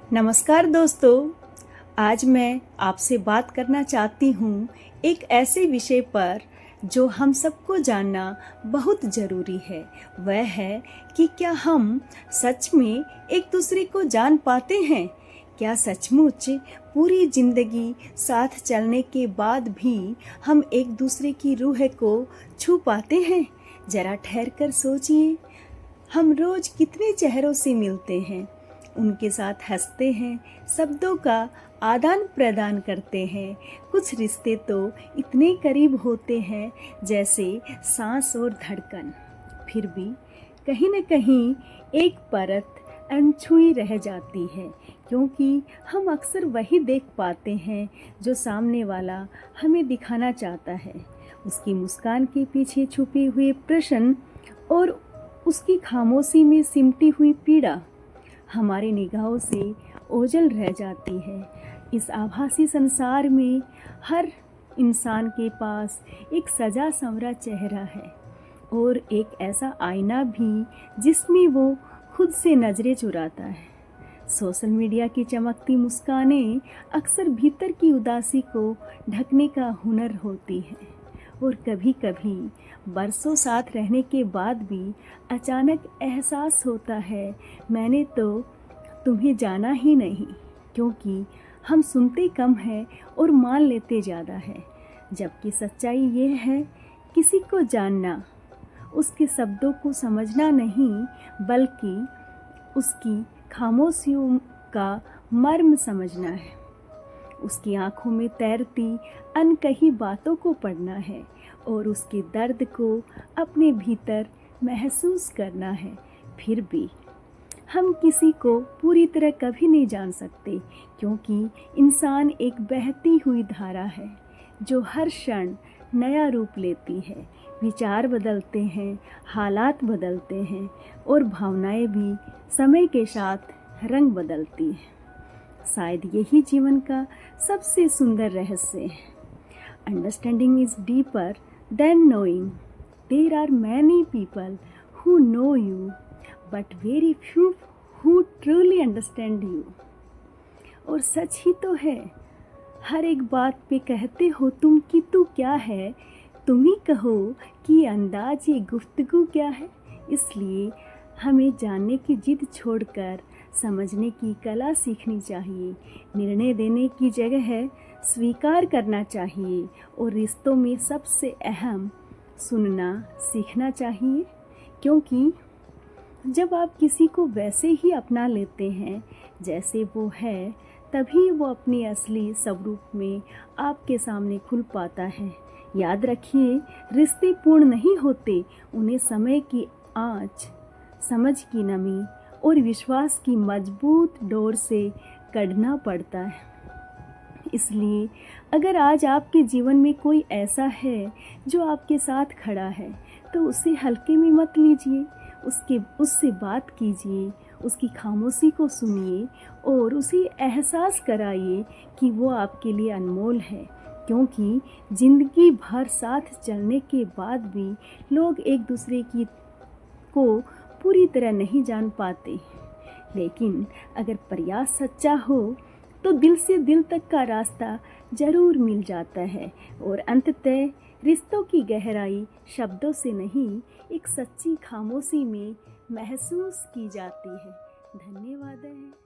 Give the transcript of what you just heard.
नमस्कार दोस्तों, आज मैं आपसे बात करना चाहती हूँ एक ऐसे विषय पर जो हम सबको जानना बहुत ज़रूरी है। वह है कि क्या हम सच में एक दूसरे को जान पाते हैं? क्या सचमुच पूरी ज़िंदगी साथ चलने के बाद भी हम एक दूसरे की रूह को छू पाते हैं? ज़रा ठहर कर सोचिए। हम रोज़ कितने चेहरों से मिलते हैं, उनके साथ हंसते हैं, शब्दों का आदान प्रदान करते हैं। कुछ रिश्ते तो इतने करीब होते हैं जैसे सांस और धड़कन। फिर भी कहीं न कहीं एक परत अनछुई रह जाती है, क्योंकि हम अक्सर वही देख पाते हैं जो सामने वाला हमें दिखाना चाहता है। उसकी मुस्कान के पीछे छुपे हुए प्रश्न और उसकी खामोशी में सिमटी हुई पीड़ा हमारी निगाहों से ओझल रह जाती है। इस आभासी संसार में हर इंसान के पास एक सजा संवरा चेहरा है और एक ऐसा आईना भी जिसमें वो खुद से नजरें चुराता है। सोशल मीडिया की चमकती मुस्कानें अक्सर भीतर की उदासी को ढकने का हुनर होती है, और कभी कभी बरसों साथ रहने के बाद भी अचानक एहसास होता है मैंने तो तुम्हें जाना ही नहीं, क्योंकि हम सुनते कम हैं और मान लेते ज़्यादा है। जबकि सच्चाई ये है, किसी को जानना उसके शब्दों को समझना नहीं, बल्कि उसकी खामोशियों का मर्म समझना है। उसकी आंखों में तैरती अनकही बातों को पढ़ना है और उसके दर्द को अपने भीतर महसूस करना है। फिर भी हम किसी को पूरी तरह कभी नहीं जान सकते, क्योंकि इंसान एक बहती हुई धारा है जो हर क्षण नया रूप लेती है। विचार बदलते हैं, हालात बदलते हैं और भावनाएं भी समय के साथ रंग बदलती हैं। शायद यही जीवन का सबसे सुंदर रहस्य है। Understanding is deeper than knowing. There are many people who know you but very few who truly understand you. और सच ही तो है, हर एक बात पे कहते हो तुम कि तू क्या है, तुम ही कहो कि अंदाज ये गुफ्तगू क्या है। इसलिए हमें जानने की जिद छोड़कर समझने की कला सीखनी चाहिए। निर्णय देने की जगह स्वीकार करना चाहिए और रिश्तों में सबसे अहम सुनना सीखना चाहिए, क्योंकि जब आप किसी को वैसे ही अपना लेते हैं जैसे वो है, तभी वो अपनी असली स्वरूप में आपके सामने खुल पाता है। याद रखिए, रिश्ते पूर्ण नहीं होते, उन्हें समय की आँच, समझ की नमी और विश्वास की मजबूत डोर से कढ़ना पड़ता है। इसलिए अगर आज आपके जीवन में कोई ऐसा है जो आपके साथ खड़ा है, तो उसे हल्के में मत लीजिए। उससे बात कीजिए, उसकी खामोशी को सुनिए और उसे एहसास कराइए कि वो आपके लिए अनमोल है। क्योंकि ज़िंदगी भर साथ चलने के बाद भी लोग एक दूसरे को पूरी तरह नहीं जान पाते, लेकिन अगर प्रयास सच्चा हो तो दिल से दिल तक का रास्ता जरूर मिल जाता है। और अंततः रिश्तों की गहराई शब्दों से नहीं, एक सच्ची खामोशी में महसूस की जाती है। धन्यवाद है।